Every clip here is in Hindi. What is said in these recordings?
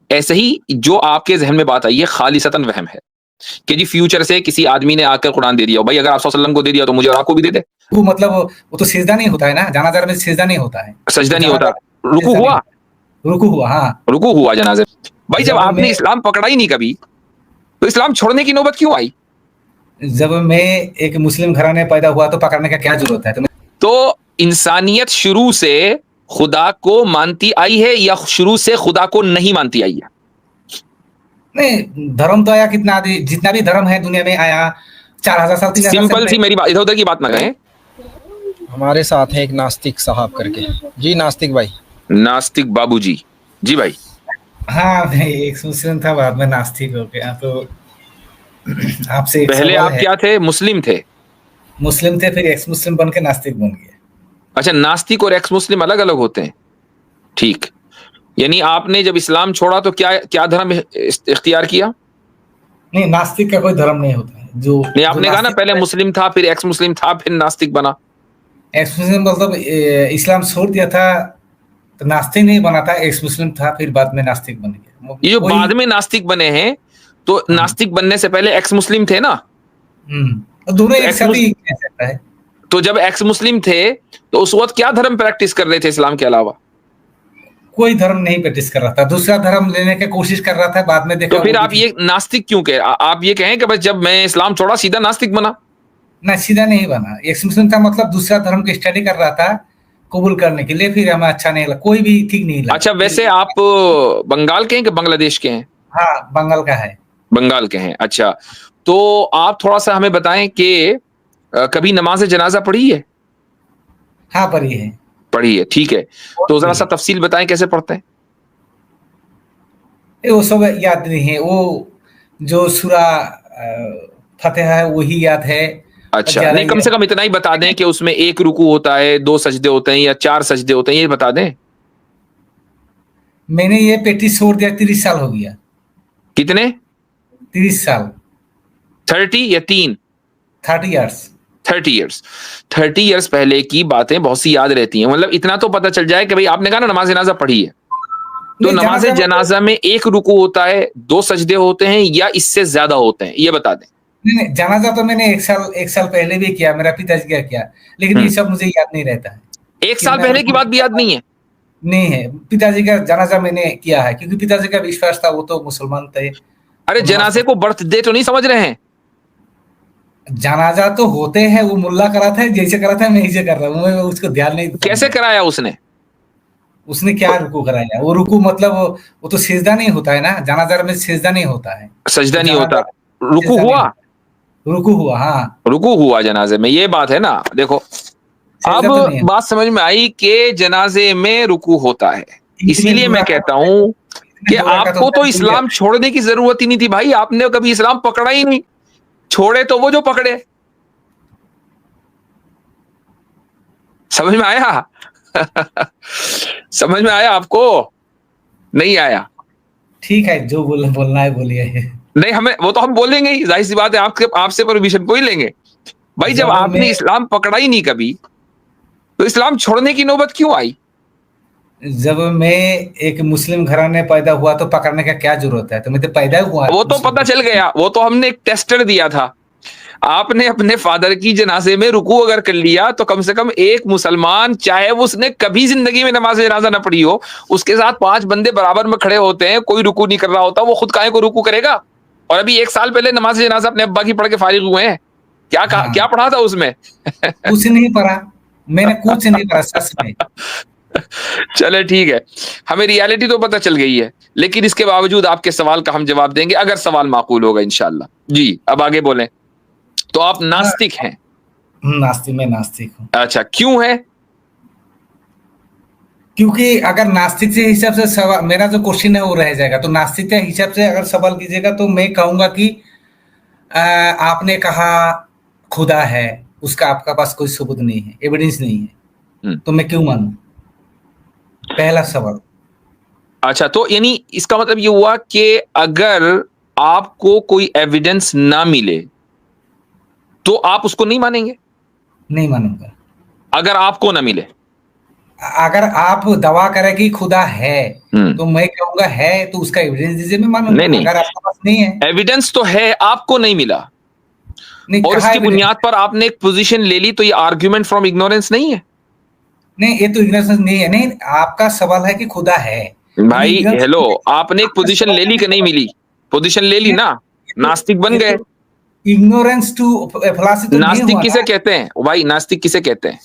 ऐसे ही जो आपके जहन में बात आई है खालिसतन वहम है कि जी फ्यूचर से किसी आदमी ने आकर कुरान दे दिया, भाई अगर आप वसल्लम को दे दिया तो मुझे और आपको भी दे दे। वो मतलब वो तो सिजदा नहीं होता है ना, जनाजा में सिजदा नहीं होता है, सजदा तो नहीं होता, जनाजा रुकू सिजदा नहीं हुआ, होता, रुकू हुआ, हाँ। रुकू हुआ जनाजे। भाई जब जब मैं आपने इस्लाम पकड़ा ही नहीं कभी, तो इस्लाम छोड़ने की नौबत क्यों आई? जब मैं एक मुस्लिम घराने पैदा हुआ तो पकड़ने का क्या जरूरत है? तो इंसानियत शुरू से खुदा को मानती आई है या शुरू से खुदा को नहीं मानती आई है? नहीं, धर्म तो आया कितना, जितना भी धर्म है दुनिया में आया 4000 साल 3000 साल सिंपल सी मेरी बात, इधर उधर की बात ना कहें। हमारे साथ है एक नास्तिक साहब करके। जी नास्तिक भाई। नास्तिक बाबूजी, जी भाई। हाँ, मैं एक मुस्लिम था, बाद में नास्तिक हो गया। तो आपसे एक पहले सवाल आप है। क्या थे, मुस्लिम थे? मुस्लिम थे, फिर एक्स मुस्लिम बन के नास्तिक बन गया। अच्छा, नास्तिक और एक्स मुस्लिम अलग अलग होते हैं, ठीक। यानी आपने जब इस्लाम छोड़ा तो क्या क्या धर्म इख्तियार किया? नहीं, नास्तिक का कोई धर्म नहीं होता है। जो नहीं, आपने कहा ना पहले मुस्लिम था, फिर एक्स मुस्लिम था, फिर नास्तिक बना। एक्स मुस्लिम मतलब इस्लाम छोड़ दिया था तो नास्तिक नहीं बना था, एक्स मुस्लिम था, फिर बाद में नास्तिक बन गया। ये जो बाद में नास्तिक बने हैं, तो नास्तिक बनने से पहले एक्स मुस्लिम थे ना? दोनों एक साथ ही कह सकता है। तो जब एक्स मुस्लिम थे तो उस वक्त क्या धर्म प्रैक्टिस कर रहे थे इस्लाम के अलावा? कोई धर्म नहीं प्रैक्टिस कर रहा था, दूसरा धर्म लेने की कोशिश कर रहा था, बाद में देखा। तो फिर आप ये नास्तिक क्यों कह, आप ये कहें कि बस जब मैं इस्लाम छोड़ा सीधा नास्तिक बना? ना, सीधा नहीं बना। एक्स मुस्लिम था मतलब दूसरा धर्म की स्टडी कर रहा था कबूल करने के लिए, फिर हमें अच्छा नहीं लगा, कोई भी ठीक नहीं लगा। अच्छा, वैसे आप बंगाल के हैं कि बांग्लादेश के हैं? हाँ, बंगाल का है। बंगाल के हैं, अच्छा। तो आप थोड़ा सा हमें बताएं कि कभी नमाज जनाजा पढ़ी है? हाँ, पढ़ी है। पढ़ी है, ठीक है। तो जरा सा तफसील बताएं कैसे पढ़ते हैं। वो सब याद नहीं है, वो जो सूरा फतेहा है वही याद है। अच्छा, नहीं कम से कम इतना ही बता दें कि उसमें एक रुकू होता है, 2 सजदे होते हैं या 4 सजदे होते हैं, ये बता दें। मैंने ये प्रैक्टिस छोड़ दिया, 30 साल हो गया। कितने? 30 साल। 30 या 3? 30 ईयर्स। 30 ईयर्स। 30 ईयर्स पहले की बातें बहुत सी याद रहती हैं। मतलब इतना तो पता चल जाए कि भाई आपने कहा ना नमाज जनाजा पढ़ी है, तो नमाज जनाजा में एक रुकू होता है, 2 सजदे होते हैं या इससे ज्यादा होते हैं, ये बता दें। नहीं, जनाजा तो मैंने एक साल पहले भी किया, मेरा पिताजी का किया, लेकिन ये सब मुझे याद नहीं रहता है। 1 साल पहले की बात भी याद नहीं है? नहीं है, पिताजी का जनाजा मैंने किया है, क्योंकि पिताजी का विश्वास था, वो तो मुसलमान थे। अरे जनाजे को बर्थडे तो नहीं समझ रहे हैं? जनाजा तो होते हैं, वो मुल्ला कराता है, जैसे कराता है मैं ऐसे कर रहा हूँ, मैं उसको ध्यान नहीं देता। कैसे कराया उसने? उसने क्या रुकू कराया? वो रुकू मतलब वो तो सिजदा नहीं होता है ना, जनाजा में सिजदा नहीं होता है। सजदा नहीं होता, रुकू हुआ? रुकू हुआ, हाँ, रुकू हुआ जनाजे में, ये बात है ना। देखो अब तो बात समझ में आई कि जनाजे में रुकू होता है। इसीलिए मैं कहता हूं कि आपको तो इस्लाम छोड़ने की जरूरत ही नहीं थी भाई, आपने कभी इस्लाम पकड़ा ही नहीं। छोड़े तो वो जो पकड़े। समझ में आया? समझ में आया आपको? नहीं आया? ठीक है, जो बोलना है बोलिए। नहीं, हमें वो तो हम बोलेंगे ही, जाहिर सी बात है, आपसे परमिशन को ही लेंगे भाई। जब आपने इस्लाम पकड़ा ही नहीं कभी, तो इस्लाम छोड़ने की नौबत क्यों आई? जब मैं एक मुस्लिम घराने पैदा हुआ तो पकड़ने का क्या जरूरत है? तो मैं तो पैदा हुआ, वो तो पता चल गया, वो तो हमने एक टेस्टर दिया था। आपने अपने फादर की जनाजे में रुकू अगर कर लिया तो कम से कम एक मुसलमान, चाहे वो उसने कभी जिंदगी में नमाज जनाजा ना पढ़ी हो, उसके साथ 5 बंदे बराबर में खड़े होते हैं, कोई रुकू नहीं कर रहा होता, वो खुद काहे को रुकू करेगा? और अभी 1 साल पहले नमाज जनाजा अपने अब्बा की पढ़ के फारिग हुए हैं। क्या क्या पढ़ा था उसमें? कुछ नहीं पढ़ा, मैंने कुछ नहीं पढ़ा सच में। चले ठीक है, हमें रियलिटी तो पता चल गई है, लेकिन इसके बावजूद आपके सवाल का हम जवाब देंगे अगर सवाल माकूल होगा इंशाल्लाह। जी, अब आगे बोलें। तो आप नास्तिक हैं? नास्तिक, मैं नास्तिक हूँ। अच्छा, क्यों है? क्योंकि अगर नास्तिक के हिसाब से सवाल, मेरा जो क्वेश्चन है वो रह जाएगा, तो नास्तिक के हिसाब से अगर सवाल कीजिएगा तो मैं कहूंगा कि आपने कहा खुदा है, उसका आपका पास कोई सबूत नहीं है, एविडेंस नहीं है, तो मैं क्यों मानूं? पहला सवाल। अच्छा, तो यानी इसका मतलब ये हुआ कि अगर आपको कोई एविडेंस ना मिले तो आप उसको नहीं मानेंगे? नहीं मानूंगा। अगर आपको ना मिले? अगर आप दवा करें कि खुदा है हम्म। तो मैं कहूंगा है तो उसका एविडेंस दीजिए, मैं मानूंगा। नहीं नहीं, अगर आपके पास नहीं है, एविडेंस तो है, आपको नहीं मिला नहीं और कहा इसकी एविडेंस, बुनियाद पर आपने एक पोजीशन ले ली, तो ये आर्ग्यूमेंट फ्रॉम इग्नोरेंस नहीं है नहीं ये तो इग्नोरेंस नहीं है। नहीं, आपका सवाल है कि खुदा है, यानी भाई। ignorance हेलो, नहीं है। आपने एक आपका पोजीशन सवाल ले है ली कि नहीं कि मिली? पोजीशन ले ली ये ना, नास्तिक बन गए। इग्नोरेंस टू फलासी तो नहीं नास्तिक हुआ किसे ना। कहते हैं भाई? नास्तिक किसे कहते हैं?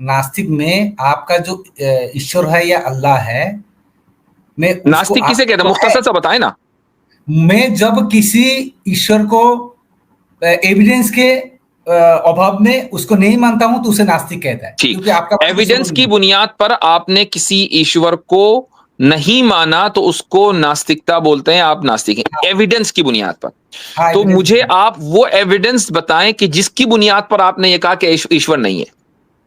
नास्तिक में आपका जो ईश्वर है या अल्लाह है, मैं उसको नास्तिक किसे कहते हैं? तो है। मुख्तसर सा बताए ना। मैं जब किसी ईश्वर को एविडेंस के अभाव में उसको नहीं मानता हूं तो उसे नास्तिक कहता है, ठीक, क्योंकि आपका कोई एविडेंस सबूत की नहीं। बुनियाद पर आपने किसी ईश्वर को नहीं माना तो उसको नास्तिकता बोलते हैं, आप नास्तिक हैं एविडेंस की बुनियाद पर। हाँ तो एविडेंस मुझे आप वो एविडेंस बताएं कि जिसकी बुनियाद पर आपने ये कहा कि ईश्वर नहीं है।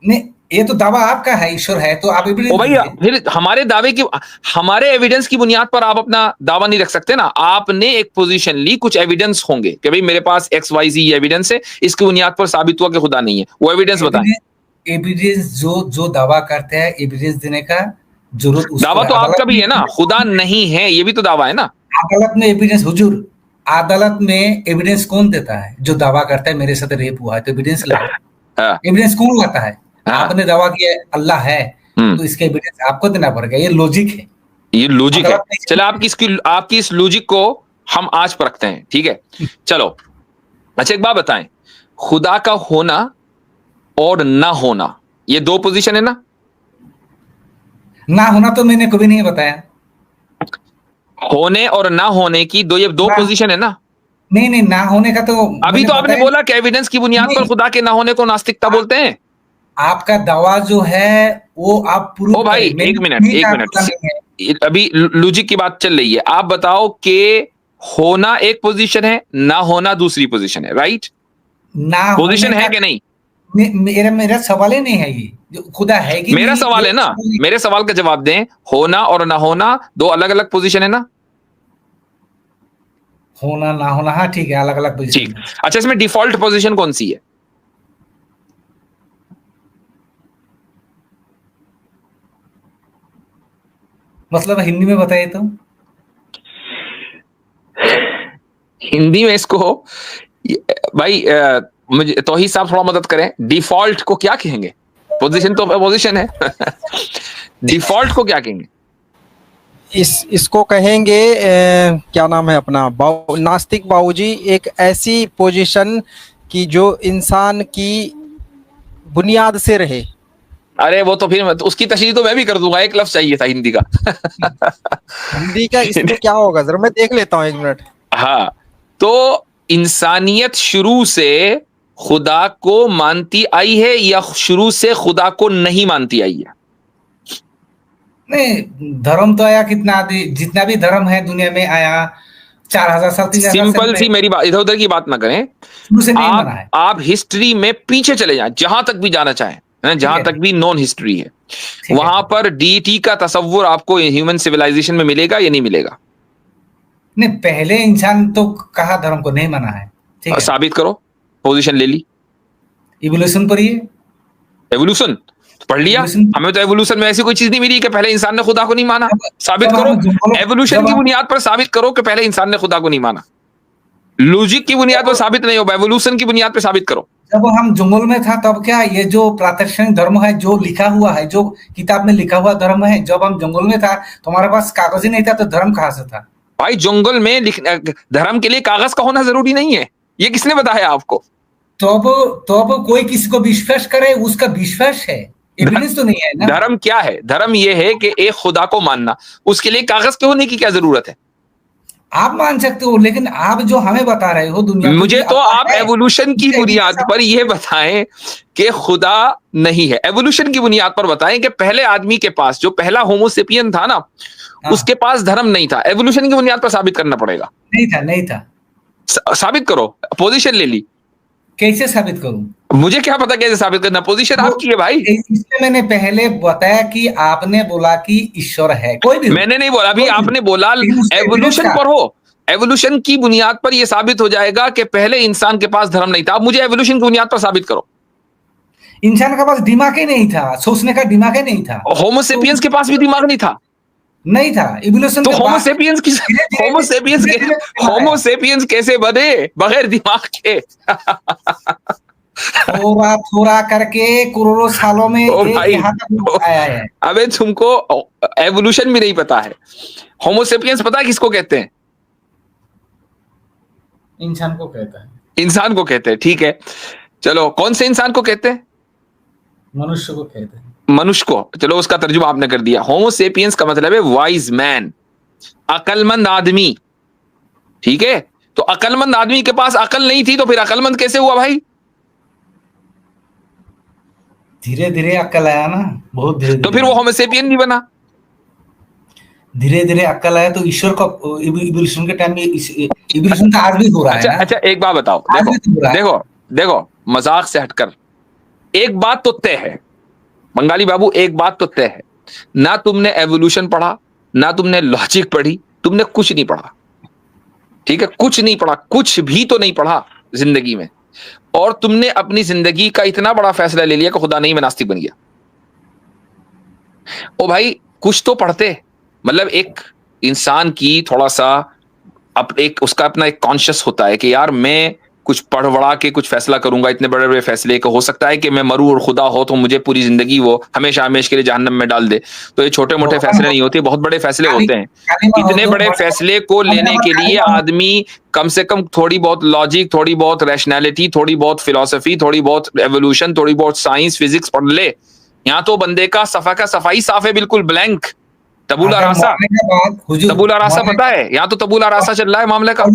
नहीं, ये तो दावा आपका है ईश्वर है, तो आप ओ एविडेंस भैया, दीजिए। फिर हमारे दावे की, हमारे एविडेंस की बुनियाद पर आप अपना दावा नहीं रख सकते ना। आपने एक पोजीशन ली, कुछ एविडेंस होंगे कि भाई मेरे पास एक्स वाई जी एविडेंस है, इसकी बुनियाद पर साबित हुआ कि खुदा नहीं है, वो एविडेंस बताएं। एविडेंस एविडेंस जो जो दावा करते हैं, एविडेंस देने का जरूरत उसको दावा है। तो आपका अदालत भी में है ना, खुदा नहीं है, ये भी तो दावा है ना। अदालत में एविडेंस हुजूर, अदालत में एविडेंस कौन देता है? जो दावा करता है मेरे साथ रेप हुआ है, तो एविडेंस लाओ। हाँ एविडेंस कौन लाता है? हाँ। आपने दावा किया अल्लाह है, हम्म, तो इसका एविडेंस आपको देना पड़ेगा। ये लॉजिक है। ये लॉजिक है। अदालत में चलो, आपकी इस लॉजिक को हम आज परखते हैं, ठीक है? चलो, अच्छा एक बात बताएं, खुदा का होना और ना होना, ये दो पोजीशन है ना? ना होना तो मैंने कभी नहीं बताया। होने और ना होने की ये दो ना, पोजीशन है ना। नहीं नहीं, ना होने का तो अभी मैंने तो आपने बताया बोला कि एविडेंस की बुनियाद पर नहीं। खुदा के ना होने को नास्तिकता आ- बोलते हैं। आपका दावा जो है वो आप ओ प्रूव भाई, करें। मैंने एक मिनट नहीं एक कहा मिनट, खुदा नहीं है। अभी लॉजिक की बात चल रही है। आप बताओ कि होना एक पोजीशन है, ना होना दूसरी पोजीशन है, राइट? ना होने पोजीशन है का कि नहीं? मेरा मेरा सवाल ही नहीं है ये, जो खुदा है कि मेरा नहीं सवाल ये है ना, सवाल नहीं। मेरे सवाल का जवाब दें। होना और ना होना दो अलग अलग पोजीशन है ना? होना ना होना, हाँ ठीक है, अलग अलग पोजीशन ठीक। है। अच्छा, इसमें डिफॉल्ट पोजीशन कौन सी है? मतलब हिंदी में बताइए तो। हिंदी में इसको भाई, मुझे तौहीद साहब थोड़ा मदद करें, डिफॉल्ट को क्या कहेंगे? पोजीशन तो पोजीशन है। डिफॉल्ट को क्या कहेंगे? इसको कहेंगे क्या नाम है अपना, नास्तिक बाबूजी, एक ऐसी पोजीशन की जो इंसान की बुनियाद से रहे। अरे वो तो फिर उसकी तशरीह तो मैं भी कर दूंगा, एक लफ्ज चाहिए था हिंदी का। हिंदी का इसमें क्या होगा, जरा मैं देख लेता हूँ, एक मिनट। हाँ, तो इंसानियत शुरू से खुदा को मानती आई है या शुरू से खुदा को नहीं मानती आई है? नहीं, धर्म तो आया कितना, जितना भी धर्म है दुनिया में आया 4000 साल 3000 साल सिंपल में, सी मेरी बात, इधर उधर की बात ना करें। शुरू से नहीं माना है। आप हिस्ट्री में पीछे चले जाएं, जहां तक भी जाना चाहें, जहां तक भी नॉन हिस्ट्री है, ठीक वहां है। पर डीटी का तस्वुर आपको ह्यूमन सिविलाइजेशन में मिलेगा या नहीं मिलेगा? नहीं, पहले इंसान तो कहा धर्म को नहीं माना है, ठीक है। साबित करो, पोजीशन ले ली। इवोल्यूशन पढ़िए। एवोल्यूशन पढ़ लिया, Evolution- हमें तो एवोल्यूशन में ऐसी कोई चीज नहीं मिली कि पहले इंसान ने खुदा को नहीं माना। साबित जब करो, हम जंगलों- एवोल्यूशन जब की हम- बुनियाद पर साबित करो कि पहले इंसान ने खुदा को नहीं माना। लॉजिक की बुनियाद पर साबित नहीं होगा, एवोल्यूशन की बुनियाद पर साबित करो। जब हम जंगल में था तब क्या ये जो प्रातःक्षणिक धर्म है, जो लिखा हुआ है, जो किताब में लिखा हुआ धर्म है, जब हम जंगल में था तो हमारे पास कागज ही नहीं था, तो धर्म कहाँ से था? भाई जंगल में धर्म के लिए कागज का होना जरूरी नहीं है, ये किसने बताया आपको? तो अब कोई किसी को विश्वास करे, उसका विश्वास है, एविडेंस तो नहीं है ना। धर्म क्या है? धर्म ये है कि एक खुदा को मानना, उसके लिए कागज के होने की क्या जरूरत है? आप मान सकते हो, लेकिन आप जो हमें बता रहे हो दुनिया को मुझे कि तो अल्लाह आप है, एवोल्यूशन की इसका बुनियाद evidence पर यह बताएं कि खुदा नहीं है। एवोल्यूशन की बुनियाद पर बताएं कि पहले आदमी के पास, जो पहला होमोसेपियन था ना, हाँ। उसके पास धर्म नहीं था। एवोल्यूशन की बुनियाद पर साबित करना पड़ेगा। नहीं था, नहीं था। साबित करो, पोजीशन ले ली। कैसे साबित करूं? मुझे क्या पता कैसे साबित करना, पोजीशन आपकी है भाई। इसलिए मैंने पहले बताया कि आपने बोला कि ईश्वर है, कोई भी हो। मैंने नहीं बोला, अभी कोई भी आपने हो। बोला लेकिन उसका एवोल्यूशन evidence पर हो। एवोल्यूशन की बुनियाद पर यह साबित हो जाएगा कि पहले इंसान के पास धर्म नहीं था। अब मुझे एवोल्यूशन की बुनियाद पर साबित करो। इंसान के पास दिमाग ही नहीं था, सोचने का दिमाग ही नहीं था, होमोसेपियंस के पास भी दिमाग नहीं था, नहीं था। इवोल्यूशन तो के बाद होमोसेपियंस की धीरे-धीरे होमोसेपियंस के धीरे-धीरे बदलाव आया। होमोसेपियंस कैसे बने बगैर दिमाग के? थोड़ा करके करोड़ों सालों में ओ ये भाई, यहाँ तक आया है। अबे तुमको एवोल्यूशन भी नहीं पता है। होमोसेपियंस पता है किसको कहते हैं? इंसान को कहता है, इंसान को कहते हैं, ठीक है। चलो, कौन से इंसान को कहते हैं? मनुष्य को कहते हैं। मनुष्य को। चलो, उसका तर्जुमा आपने कर दिया। होमोसेपियंस का मतलब है वाइज मैन, अकलमंद आदमी, ठीक है। तो अकलमंद आदमी के पास अकल नहीं थी, तो फिर अकलमंद कैसे हुआ भाई? धीरे धीरे अक्ल आया ना, बहुत धीरे तो फिर वो होमोसेपियन नहीं बना। धीरे धीरे अक्ल आया, तो ईश्वर को इवोल्यूशन के टाइम में इवोल्यूशन तो आज भी हो रहा है अच्छा ना। अच्छा, एक बात बताओ, आज देखो भी तो हो रहा है। देखो देखो, मजाक से हटकर एक बात तो तय है बंगाली बाबू, एक बात तो तय है, ना तुमने एवोल्यूशन पढ़ा, ना तुमने लॉजिक पढ़ी, तुमने कुछ नहीं पढ़ा, ठीक है, कुछ नहीं पढ़ा, कुछ भी तो नहीं पढ़ा जिंदगी में, और तुमने अपनी जिंदगी का इतना बड़ा फैसला ले लिया कि खुदा नहीं, मैं नास्तिक बन गया। ओ भाई, कुछ तो पढ़ते, मतलब एक इंसान की थोड़ा सा एक उसका अपना एक कॉन्शियस होता है कि यार मैं कुछ पढ़ वढ़ा के कुछ फैसला करूंगा, इतने बड़े बड़े फैसले को, हो सकता है कि मैं मरूं और खुदा हो तो मुझे पूरी जिंदगी वो हमेशा हमेशा के लिए जहन्नम में डाल दे। तो ये छोटे मोटे फैसले नहीं होते, बहुत बड़े फैसले होते हैं। इतने बड़े फैसले को लेने के लिए आदमी कम से कम थोड़ी बहुत लॉजिक, थोड़ी बहुत रैशनैलिटी, थोड़ी बहुत फिलॉसफी, थोड़ी बहुत एवोल्यूशन, थोड़ी बहुत साइंस फिजिक्स पढ़ ले। यहाँ तो बंदे का सफाई साफ है, बिल्कुल ब्लैंक, तबूला रासा। तबूला रासा पता है? यहाँ तो तबूला रासा चल रहा है मामले का।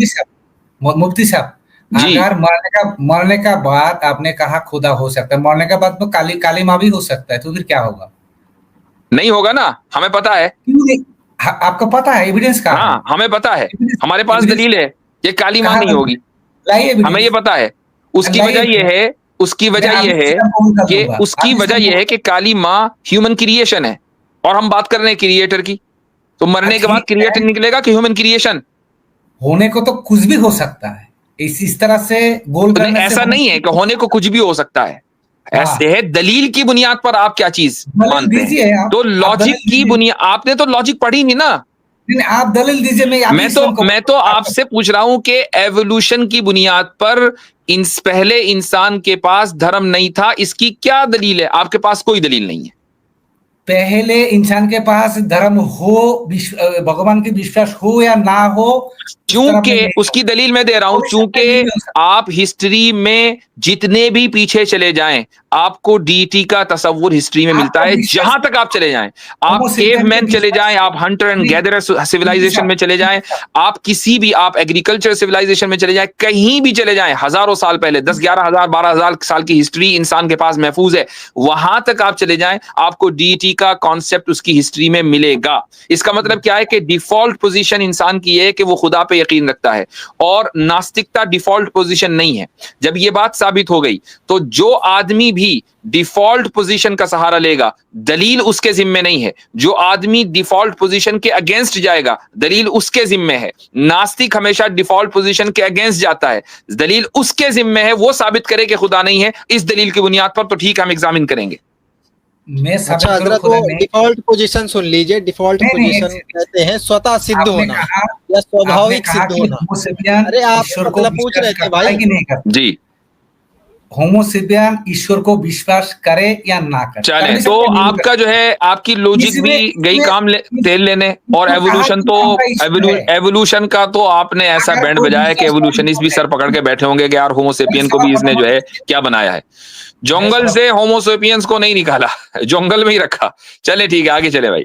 मुफ्ती साहब, अगर मरने का बाद आपने कहा खुदा हो सकता है, मरने के बाद तो काली माँ भी हो सकता है, तो फिर क्या होगा? नहीं होगा ना, हमें पता है। क्यों नहीं? आपको पता है, एविडेंस का? हाँ, हमें पता है, हमारे पास दलील है, ये काली माँ नहीं होगी, हमें ये पता है। उसकी वजह ये है, उसकी वजह ये है कि काली माँ ह्यूमन क्रिएशन है, और हम बात कर रहे हैं क्रिएटर की, तो मरने के बाद क्रिएटर निकलेगा कि ह्यूमन क्रिएशन? होने को तो कुछ भी हो सकता है, इस तरह से गोल करने से ऐसा नहीं है कि होने को कुछ भी हो सकता है, ऐसे है दलील की बुनियाद पर आप क्या चीज मानते हैं। तो लॉजिक की बुनियाद, आपने तो लॉजिक पढ़ी नहीं ना। आप दलील दीजिए। मैं तो आपसे पूछ रहा हूं कि एवोल्यूशन की बुनियाद पर पहले इंसान के पास धर्म नहीं था, इसकी क्या दलील है? आपके पास कोई दलील नहीं है। पहले इंसान के पास धर्म हो, भगवान की विश्वास हो या ना हो, चूंकि उसकी दलील मैं दे रहा हूं, चूंकि आप हिस्ट्री में जितने भी पीछे चले जाएं, आपको डीटी का तस्वुर हिस्ट्री में मिलता है, जहां तक आप चले जाएं। आप केवमैन चले जाएं, आप हंटर एंड गैदरर सिविलाइजेशन में चले जाएं, आप किसी भी, आप एग्रीकल्चर सिविलाइजेशन में चले जाएं, कहीं भी चले जाएं, हजारों साल पहले, 10-11,000 12,000 साल की हिस्ट्री इंसान के पास महफूज है, वहां तक आप चले जाएं, आपको डीटी का कॉन्सेप्ट उसकी हिस्ट्री में मिलेगा। इसका मतलब क्या है कि डिफॉल्ट पोजीशन इंसान की है कि वो खुदा पे यकीन रखता है, और नास्तिकता डिफॉल्ट पोजीशन नहीं है। जब ये बात साबित हो गई, तो जो आदमी भी डिफॉल्ट पोजीशन का सहारा लेगा, दलील उसके जिम्मे नहीं है। जो आदमी डिफॉल्ट पोजीशन के अगेंस्ट जाएगा, दलील उसके जिम्मे है। नास्तिक हमेशा डिफॉल्ट पोजीशन के अगेंस्ट जाता है, दलील उसके जिम्मे है, वो साबित करे कि खुदा नहीं है। इस दलील की बुनियाद पर तो ठीक है, हम एग्जामिन करेंगे। अच्छा, हजरत वो डिफॉल्ट पोजीशन सुन लीजिए। डिफॉल्ट पोजीशन कहते हैं स्वतः सिद्ध होना या स्वाभाविक सिद्ध होना। अरे आप मतलब पूछ रहे थे भाई जी, होमोसेपियन ईश्वर को विश्वास करे या ना करे। चले, तो आपका जो है, आपकी लॉजिक भी गई काम तेल लेने, और एवोल्यूशन तो एवोल्यूशन का तो आपने ऐसा बैंड बजाया कि एवोल्यूशनिस्ट भी सर पकड़ के बैठे होंगे कि यार होमोसेपियन को भी इसने जो है क्या बनाया है। जंगल से होमोसेपियंस को नहीं निकाला, जंगल में ही रखा। चले ठीक है, आगे चले भाई।